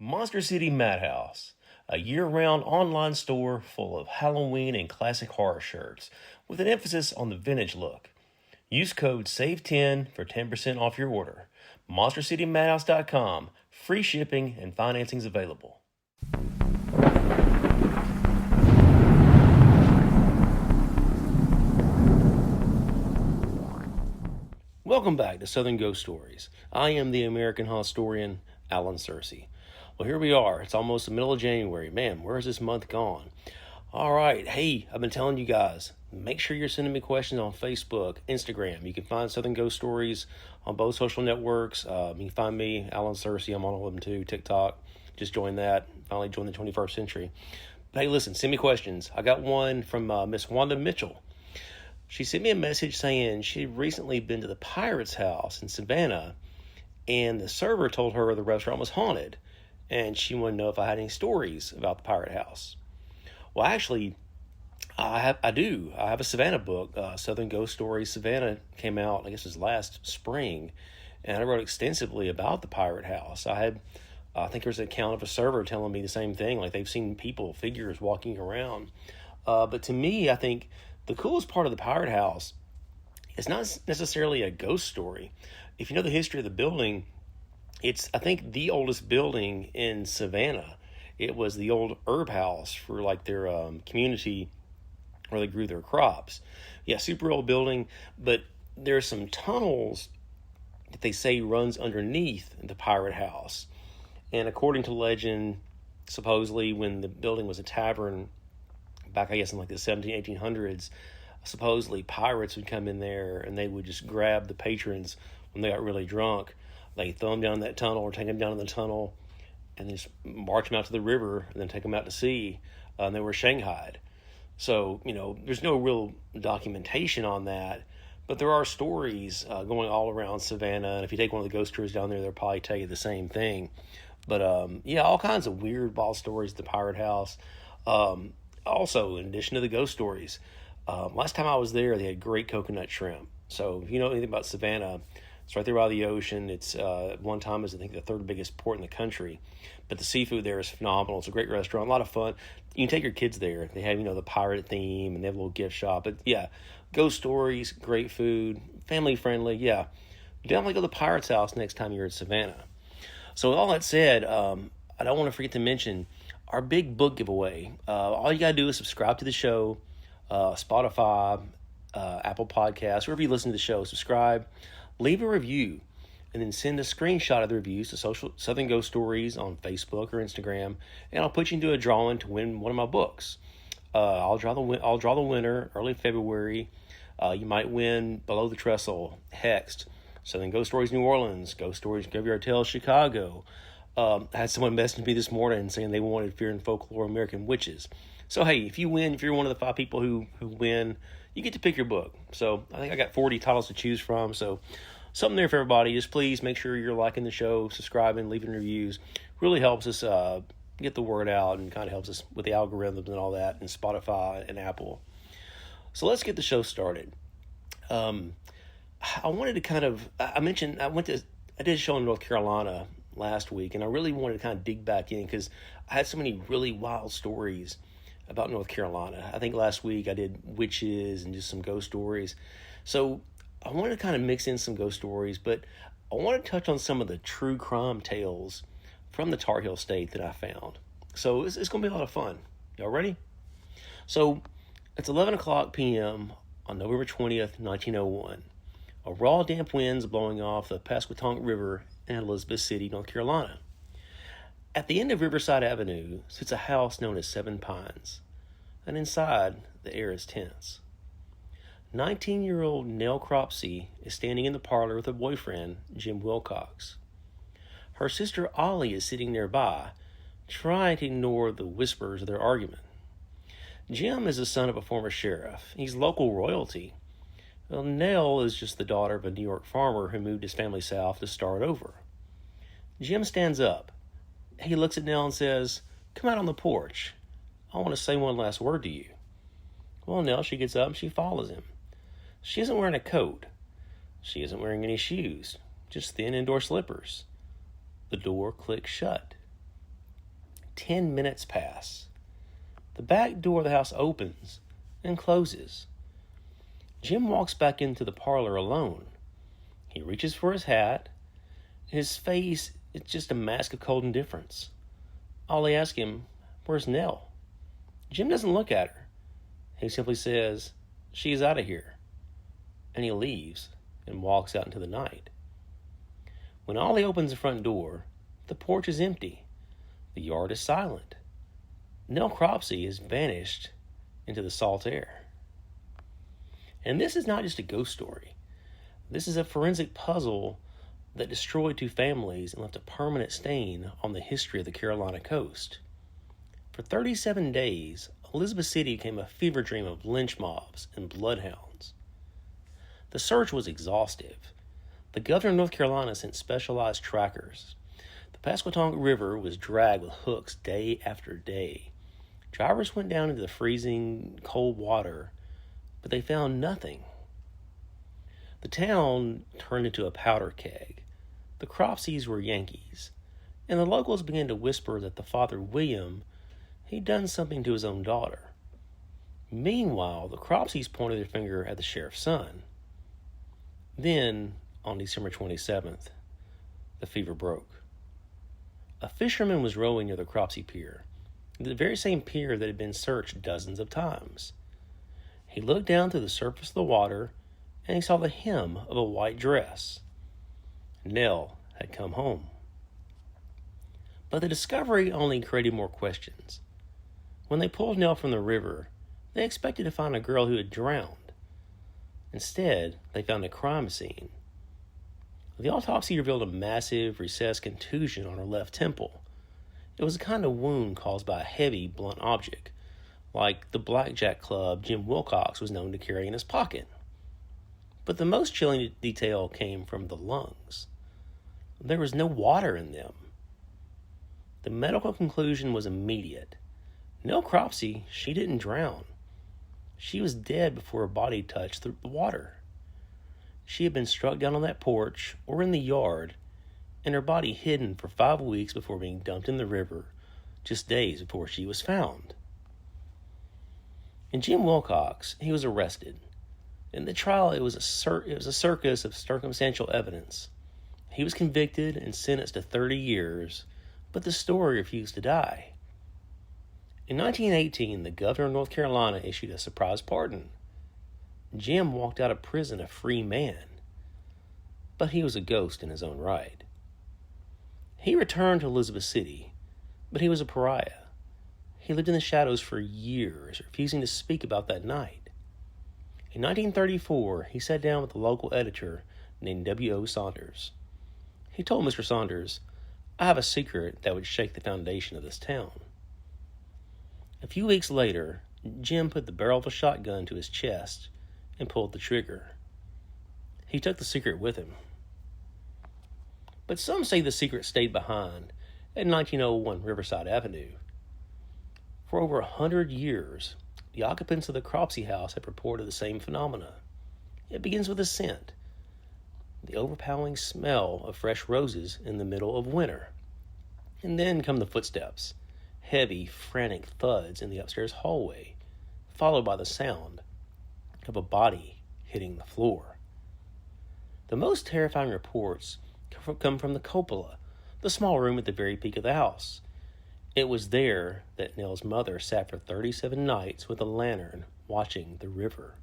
Monster City Madhouse, a year-round online store full of Halloween and classic horror shirts, with an emphasis on the vintage look. Use code SAVE10 for 10% off your order. MonsterCityMadhouse.com. Free shipping and financing's available. Welcome back to Southern Ghost Stories. I am the American historian, Alan Searcy. Well, here we are. It's almost the middle of January. Man, where has this month gone? All right. Hey, I've been telling you guys, make sure you're sending me questions on Facebook, Instagram. You can find Southern Ghost Stories on both social networks. You can find me, Alan Searcy. I'm on all of them too. TikTok. Just joined that. Finally joined the 21st century. But hey, listen, send me questions. I got one from Miss Wanda Mitchell. She sent me a message saying she'd recently been to the Pirate's House in Savannah, and the server told her the restaurant was haunted, and she wanted to know if I had any stories about the Pirate House. Well, actually, I do. I have a Savannah book, Southern Ghost Stories. Savannah came out, I guess it was last spring, and I wrote extensively about the Pirate House. I think there's an account of a server telling me the same thing, like they've seen people, figures walking around. But to me, I think the coolest part of the Pirate House is not necessarily a ghost story. If you know the history of the building, it's, I think, the oldest building in Savannah. It was the old herb house for like their community where they grew their crops. Yeah, super old building, but there's some tunnels that they say runs underneath the Pirate House. And according to legend, supposedly when the building was a tavern back, I guess, in like the 1800s, supposedly pirates would come in there and they would just grab the patrons when they got really drunk. They throw them down that tunnel or take them down in the tunnel and then just march them out to the river and then take them out to sea. And they were shanghaied. So, there's no real documentation on that, but there are stories going all around Savannah. And if you take one of the ghost tours down there, they'll probably tell you the same thing. But, all kinds of weird, wild stories at the Pirate House. Also, in addition to the ghost stories, last time I was there, they had great coconut shrimp. So if you know anything about Savannah, it's right there by the ocean. It's one time was, I think, the third biggest port in the country. But the seafood there is phenomenal. It's a great restaurant, a lot of fun. You can take your kids there. They have, the pirate theme, and they have a little gift shop. But yeah, ghost stories, great food, family friendly. Yeah, definitely go to the Pirate's House next time you're in Savannah. So with all that said, I don't want to forget to mention our big book giveaway. All you got to do is subscribe to the show, Spotify, Apple Podcasts, wherever you listen to the show. Subscribe, leave a review, and then send a screenshot of the reviews to Southern Ghost Stories on Facebook or Instagram, and I'll put you into a drawing to win one of my books. I'll draw the winner early February. You might win Below the Trestle, Hexed, Southern Ghost Stories New Orleans, Ghost Stories Graveyard Tales Chicago. I had someone message me this morning saying they wanted Fear and Folklore American Witches. So, hey, if you win, if you're one of the 5 people who win, you get to pick your book. So, I think I got 40 titles to choose from. So, something there for everybody. Just please make sure you're liking the show, subscribing, leaving reviews. Really helps us get the word out and kind of helps us with the algorithms and all that, and Spotify and Apple. So, let's get the show started. I wanted to kind of, I mentioned, I did a show in North Carolina last week, and I really wanted to kind of dig back in because I had so many really wild stories about North Carolina. I think last week I did witches and just some ghost stories. So I wanted to kind of mix in some ghost stories, but I want to touch on some of the true crime tales from the Tar Heel State that I found. So it's going to be a lot of fun. Y'all ready? So it's 11 o'clock p.m. on November 20th, 1901. A raw, damp wind's blowing off the Pasquotank River in Elizabeth City, North Carolina. At the end of Riverside Avenue sits a house known as Seven Pines, and inside the air is tense. 19-year-old Nell Cropsey is standing in the parlor with her boyfriend, Jim Wilcox. Her sister Ollie is sitting nearby, trying to ignore the whispers of their argument. Jim is the son of a former sheriff. He's local royalty. Well, Nell is just the daughter of a New York farmer who moved his family south to start over. Jim stands up. He looks at Nell and says, "Come out on the porch. I want to say one last word to you." Well, Nell, she gets up and she follows him. She isn't wearing a coat. She isn't wearing any shoes, just thin indoor slippers. The door clicks shut. 10 minutes pass. The back door of the house opens and closes. Jim walks back into the parlor alone. He reaches for his hat. His face is just a mask of cold indifference. Ollie asks him, "Where's Nell?" Jim doesn't look at her. He simply says, "She's out of here." And he leaves and walks out into the night. When Ollie opens the front door, the porch is empty. The yard is silent. Nell Cropsey has vanished into the salt air. And this is not just a ghost story. This is a forensic puzzle that destroyed two families and left a permanent stain on the history of the Carolina coast. For 37 days, Elizabeth City became a fever dream of lynch mobs and bloodhounds. The search was exhaustive. The governor of North Carolina sent specialized trackers. The Pasquotank River was dragged with hooks day after day. Drivers went down into the freezing, cold water, but they found nothing. The town turned into a powder keg. The Cropseys were Yankees, and the locals began to whisper that the father, William, he'd done something to his own daughter. Meanwhile, the Cropseys pointed their finger at the sheriff's son. Then, on December 27th, the fever broke. A fisherman was rowing near the Cropsey pier, the very same pier that had been searched dozens of times. He looked down through the surface of the water, and he saw the hem of a white dress. Nell had come home. But the discovery only created more questions. When they pulled Nell from the river, they expected to find a girl who had drowned. Instead, they found a crime scene. The autopsy revealed a massive, recessed contusion on her left temple. It was a kind of wound caused by a heavy, blunt object, like the blackjack club Jim Wilcox was known to carry in his pocket. But the most chilling detail came from the lungs. There was no water in them. The medical conclusion was immediate. Nell Cropsey, she didn't drown. She was dead before her body touched the water. She had been struck down on that porch or in the yard, and her body hidden for 5 weeks before being dumped in the river, just days before she was found. And Jim Wilcox, he was arrested. In the trial, it was a circus of circumstantial evidence. He was convicted and sentenced to 30 years, but the story refused to die. In 1918, the governor of North Carolina issued a surprise pardon. Jim walked out of prison a free man, but he was a ghost in his own right. He returned to Elizabeth City, but he was a pariah. He lived in the shadows for years, refusing to speak about that night. In 1934, he sat down with a local editor named W.O. Saunders. He told Mr. Saunders, "I have a secret that would shake the foundation of this town." A few weeks later, Jim put the barrel of a shotgun to his chest and pulled the trigger. He took the secret with him. But some say the secret stayed behind at 1901 Riverside Avenue. For over 100 years, the occupants of the Cropsey house have reported the same phenomena. It begins with a scent, the overpowering smell of fresh roses in the middle of winter. And then come the footsteps, heavy, frantic thuds in the upstairs hallway, followed by the sound of a body hitting the floor. The most terrifying reports come from the cupola, the small room at the very peak of the house. It was there that Nell's mother sat for 37 nights with a lantern watching the river.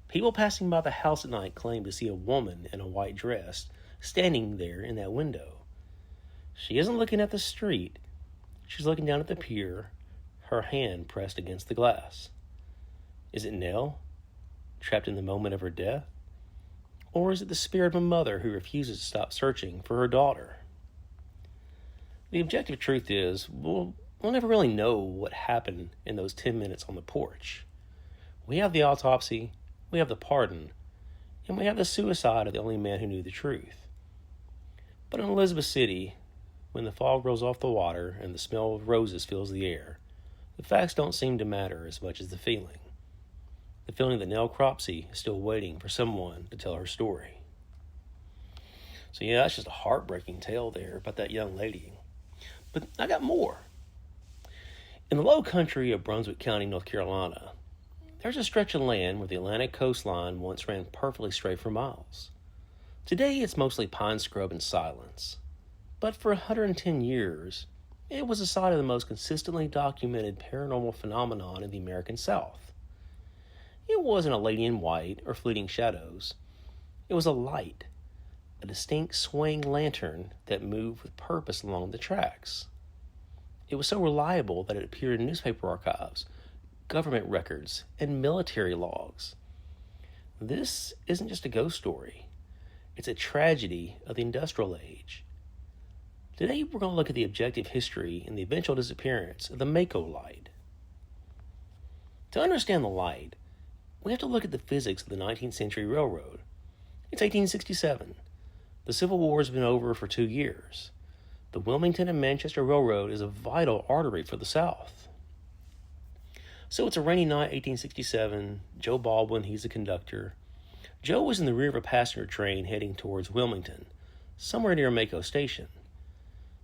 People passing by the house at night claim to see a woman in a white dress standing there in that window. She isn't looking at the street. She's looking down at the pier, her hand pressed against the glass. Is it Nell, trapped in the moment of her death? Or is it the spirit of a mother who refuses to stop searching for her daughter? The objective truth is, we'll never really know what happened in those 10 minutes on the porch. We have the autopsy, we have the pardon, and we have the suicide of the only man who knew the truth. But in Elizabeth City, when the fog rolls off the water and the smell of roses fills the air, the facts don't seem to matter as much as the feeling. The feeling that Nell Cropsey is still waiting for someone to tell her story. So yeah, that's just a heartbreaking tale there about that young lady. But I got more. In the low country of Brunswick County, North Carolina, there's a stretch of land where the Atlantic coastline once ran perfectly straight for miles. Today it's mostly pine scrub and silence, but for 110 years, it was the site of the most consistently documented paranormal phenomenon in the American South. It wasn't a lady in white or fleeting shadows. It was a light, a distinct swaying lantern that moved with purpose along the tracks. It was so reliable that it appeared in newspaper archives, government records, and military logs. This isn't just a ghost story. It's a tragedy of the industrial age. Today we're going to look at the objective history and the eventual disappearance of the Maco Light. To understand the light, we have to look at the physics of the 19th century railroad. It's 1867. The Civil War has been over for 2 years. The Wilmington and Manchester Railroad is a vital artery for the South. So it's a rainy night, 1867. Joe Baldwin, he's the conductor. Joe was in the rear of a passenger train heading towards Wilmington, somewhere near Maco Station.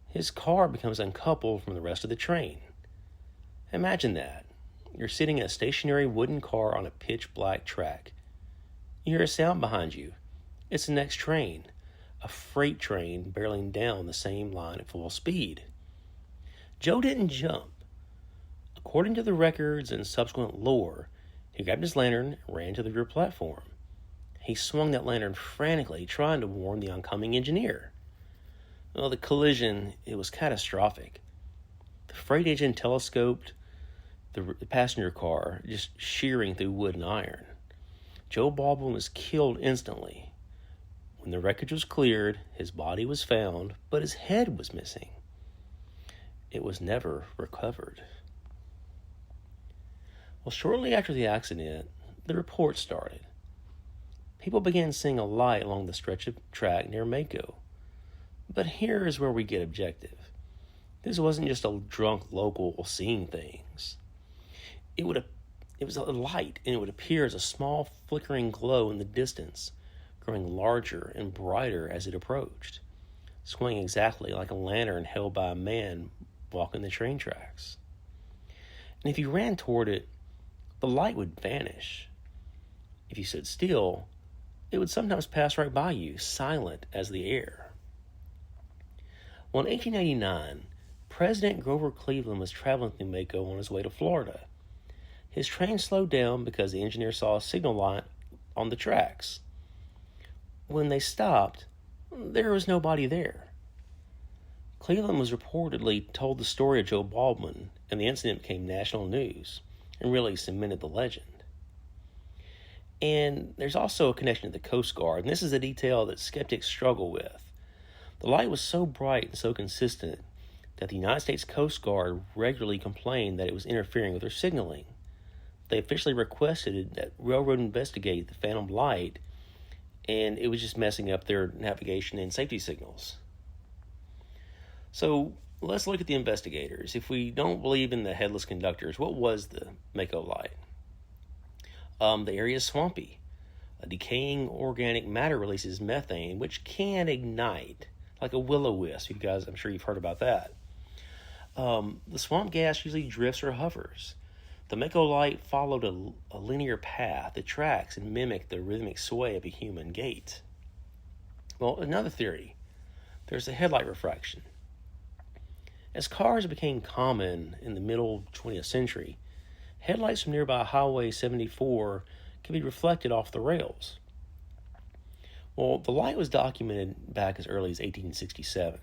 His car becomes uncoupled from the rest of the train. Imagine that. You're sitting in a stationary wooden car on a pitch-black track. You hear a sound behind you. It's the next train, a freight train barreling down the same line at full speed. Joe didn't jump. According to the records and subsequent lore, he grabbed his lantern and ran to the rear platform. He swung that lantern frantically, trying to warn the oncoming engineer. Well, the collision, it was catastrophic. The freight engine telescoped the passenger car, just shearing through wood and iron. Joe Baldwin was killed instantly. When the wreckage was cleared, his body was found, but his head was missing. It was never recovered. Well, shortly after the accident, the reports started. People began seeing a light along the stretch of track near Maco. But here is where we get objective. This wasn't just a drunk local seeing things. It was a light, and it would appear as a small flickering glow in the distance, growing larger and brighter as it approached, swinging exactly like a lantern held by a man walking the train tracks. And if you ran toward it, the light would vanish. If you stood still, it would sometimes pass right by you, silent as the air. Well, in 1889, President Grover Cleveland was traveling through Maco on his way to Florida. His train slowed down because the engineer saw a signal light on the tracks. When they stopped, there was nobody there. Cleveland was reportedly told the story of Joe Baldwin, and the incident became national news and really cemented the legend. And there's also a connection to the Coast Guard, and this is a detail that skeptics struggle with. The light was so bright and so consistent that the United States Coast Guard regularly complained that it was interfering with their signaling. They officially requested that railroad investigate the phantom light, and it was just messing up their navigation and safety signals. So let's look at the investigators. If we don't believe in the headless conductors, what was the Maco Light? The area is swampy. A decaying organic matter releases methane, which can ignite, like a will-o-wisp. You guys, I'm sure you've heard about that. The swamp gas usually drifts or hovers. The Maco Light followed a linear path that tracks and mimicked the rhythmic sway of a human gait. Well, another theory. There's the headlight refraction. As cars became common in the middle 20th century, headlights from nearby Highway 74 could be reflected off the rails. Well, the light was documented back as early as 1867.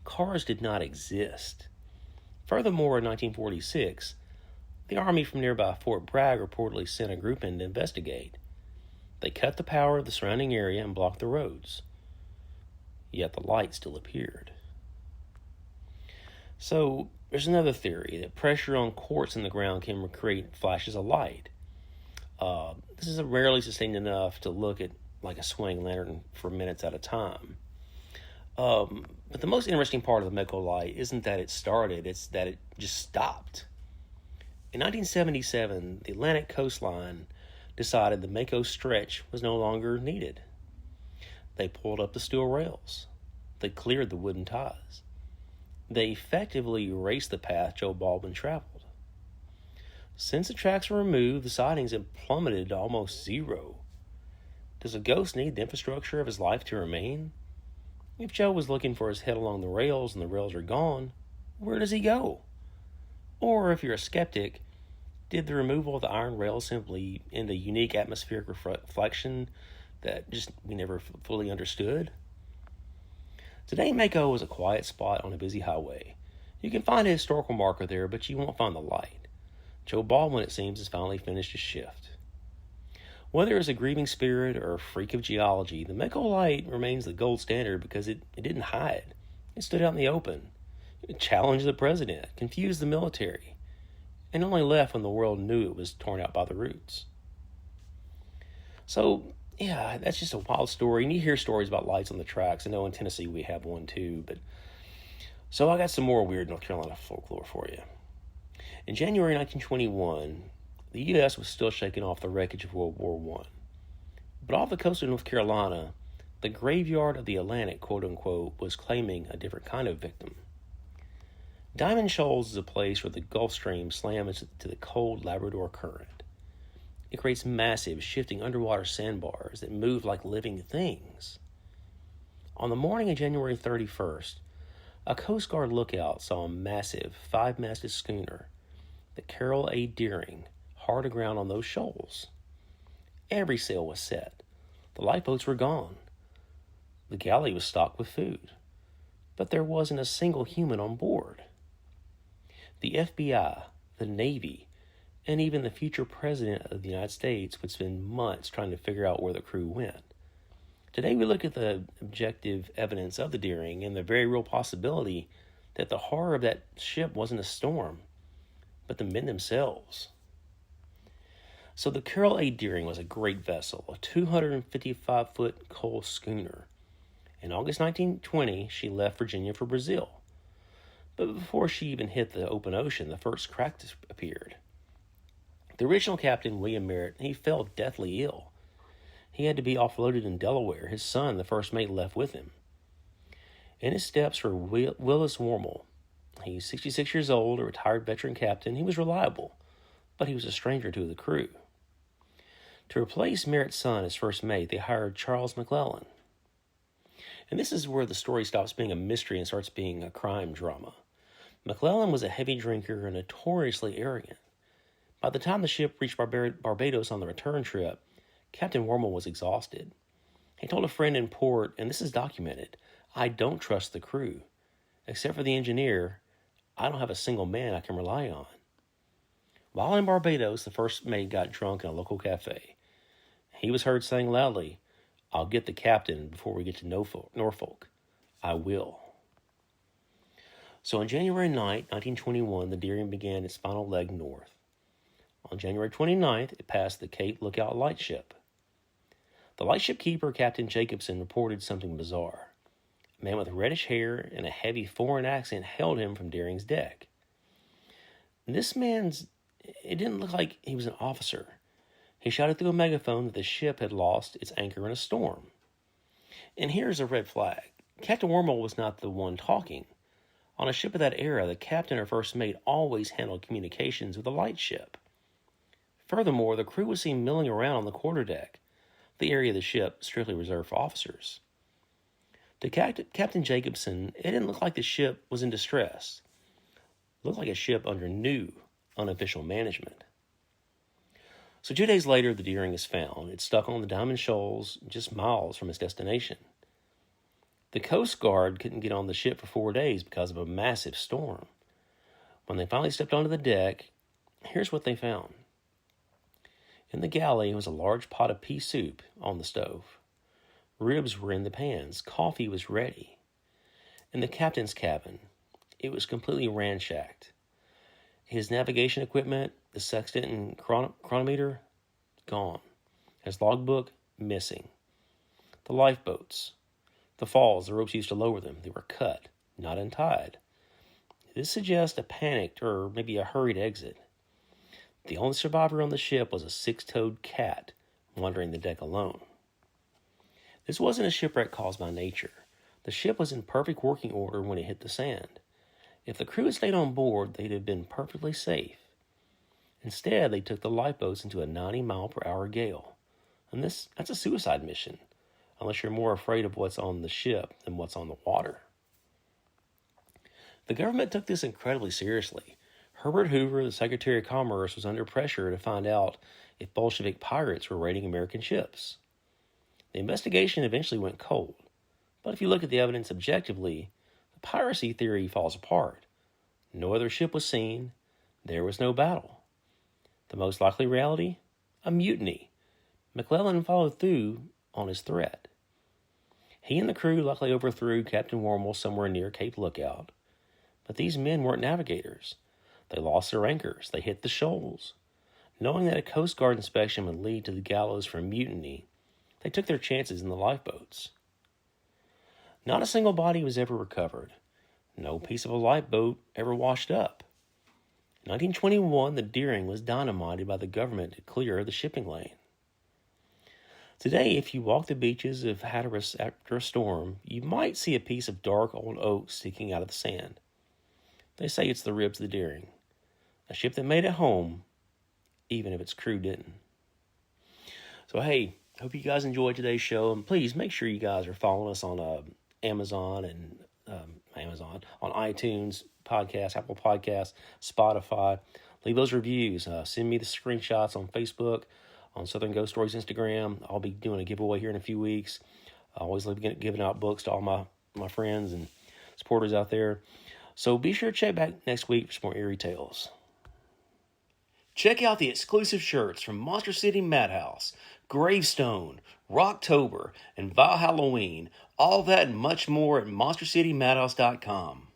Cars did not exist. Furthermore, in 1946, the Army from nearby Fort Bragg reportedly sent a group in to investigate. They cut the power of the surrounding area and blocked the roads. Yet the light still appeared. So, there's another theory that pressure on quartz in the ground can create flashes of light. This is rarely sustained enough to look at like a swaying lantern for minutes at a time. But the most interesting part of the Maco Light isn't that it started, it's that it just stopped. In 1977, the Atlantic coastline decided the Maco stretch was no longer needed. They pulled up the steel rails. They cleared the wooden ties. They effectively erased the path Joe Baldwin traveled. Since the tracks were removed, the sightings have plummeted to almost zero. Does a ghost need the infrastructure of his life to remain? If Joe was looking for his head along the rails and the rails are gone, where does he go? Or if you're a skeptic, did the removal of the iron rails simply end a unique atmospheric reflection that just we never fully understood? Today, Maco is a quiet spot on a busy highway. You can find a historical marker there, but you won't find the light. Joe Baldwin, it seems, has finally finished his shift. Whether it's a grieving spirit or a freak of geology, the Maco Light remains the gold standard because it didn't hide. It stood out in the open. It challenged the president, confused the military, and only left when the world knew it was torn out by the roots. So, yeah, that's just a wild story. And you hear stories about lights on the tracks. I know in Tennessee we have one too. So I got some more weird North Carolina folklore for you. In January 1921, the U.S. was still shaking off the wreckage of World War I. But off the coast of North Carolina, the graveyard of the Atlantic, quote-unquote, was claiming a different kind of victim. Diamond Shoals is a place where the Gulf Stream slams into the cold Labrador Current. It creates massive, shifting underwater sandbars that move like living things. On the morning of January 31st, a Coast Guard lookout saw a massive, five-masted schooner, the Carroll A, hard aground on those shoals. Every sail was set. The lifeboats were gone. The galley was stocked with food. But there wasn't a single human on board. The FBI, the Navy, and even the future President of the United States would spend months trying to figure out where the crew went. Today we look at the objective evidence of the Deering and the very real possibility that the horror of that ship wasn't a storm, but the men themselves. So the Carroll A. Deering was a great vessel, a 255-foot coal schooner. In August 1920, she left Virginia for Brazil. But before she even hit the open ocean, the first crack appeared. The original captain, William Merritt, he fell deathly ill. He had to be offloaded in Delaware. His son, the first mate, left with him. In his steps were Willis Wormel. He's 66 years old, a retired veteran captain. He was reliable, but he was a stranger to the crew. To replace Merritt's son as first mate, they hired Charles McClellan. And this is where the story stops being a mystery and starts being a crime drama. McClellan was a heavy drinker and notoriously arrogant. By the time the ship reached Barbados on the return trip, Captain Wormel was exhausted. He told a friend in port, and this is documented, "I don't trust the crew. Except for the engineer, I don't have a single man I can rely on." While in Barbados, the first mate got drunk in a local cafe. He was heard saying loudly, "I'll get the captain before we get to Norfolk. I will." So on January 9, 1921, the Deering began its final leg north. On January 29th, it passed the Cape Lookout lightship. The lightship keeper, Captain Jacobson, reported something bizarre. A man with reddish hair and a heavy foreign accent hailed him from Deering's deck. It didn't look like he was an officer. He shouted through a megaphone that the ship had lost its anchor in a storm. And here's a red flag. Captain Wormel was not the one talking. On a ship of that era, the captain or first mate always handled communications with the lightship. Furthermore, the crew was seen milling around on the quarterdeck, the area of the ship strictly reserved for officers. To Captain Jacobson, it didn't look like the ship was in distress. It looked like a ship under new, unofficial management. So 2 days later, the Deering is found. It's stuck on the Diamond Shoals, just miles from its destination. The Coast Guard couldn't get on the ship for 4 days because of a massive storm. When they finally stepped onto the deck, here's what they found. In the galley was a large pot of pea soup on the stove. Ribs were in the pans. Coffee was ready. In the captain's cabin, it was completely ransacked. His navigation equipment, the sextant and chronometer, gone. His logbook, missing. The lifeboats, the falls, the ropes used to lower them, they were cut, not untied. This suggests a panicked or maybe a hurried exit. The only survivor on the ship was a six-toed cat wandering the deck alone. This wasn't a shipwreck caused by nature. The ship was in perfect working order when it hit the sand. If the crew had stayed on board, they'd have been perfectly safe. Instead, they took the lifeboats into a 90-mile-per-hour gale. And that's a suicide mission, unless you're more afraid of what's on the ship than what's on the water. The government took this incredibly seriously. Herbert Hoover, the Secretary of Commerce, was under pressure to find out if Bolshevik pirates were raiding American ships. The investigation eventually went cold, but if you look at the evidence objectively, the piracy theory falls apart. No other ship was seen. There was no battle. The most likely reality? A mutiny. McClellan followed through on his threat. He and the crew luckily overthrew Captain Wormel somewhere near Cape Lookout. But these men weren't navigators. They lost their anchors. They hit the shoals. Knowing that a Coast Guard inspection would lead to the gallows for mutiny, they took their chances in the lifeboats. Not a single body was ever recovered. No piece of a lifeboat ever washed up. In 1921, the Deering was dynamited by the government to clear the shipping lane. Today, if you walk the beaches of Hatteras after a storm, you might see a piece of dark old oak sticking out of the sand. They say it's the ribs of the Deering, a ship that made it home, even if its crew didn't. So hey, hope you guys enjoyed today's show, and please make sure you guys are following us on Amazon and on iTunes, Podcasts, Apple Podcasts, Spotify. Leave those reviews. Send me the screenshots on Facebook, on Southern Ghost Stories Instagram. I'll be doing a giveaway here in a few weeks. I always love giving out books to all my friends and supporters out there. So be sure to check back next week for some more eerie tales. Check out the exclusive shirts from Monster City Madhouse, Gravestone, Rocktober, and Val Halloween. All that and much more at monstercitymadhouse.com.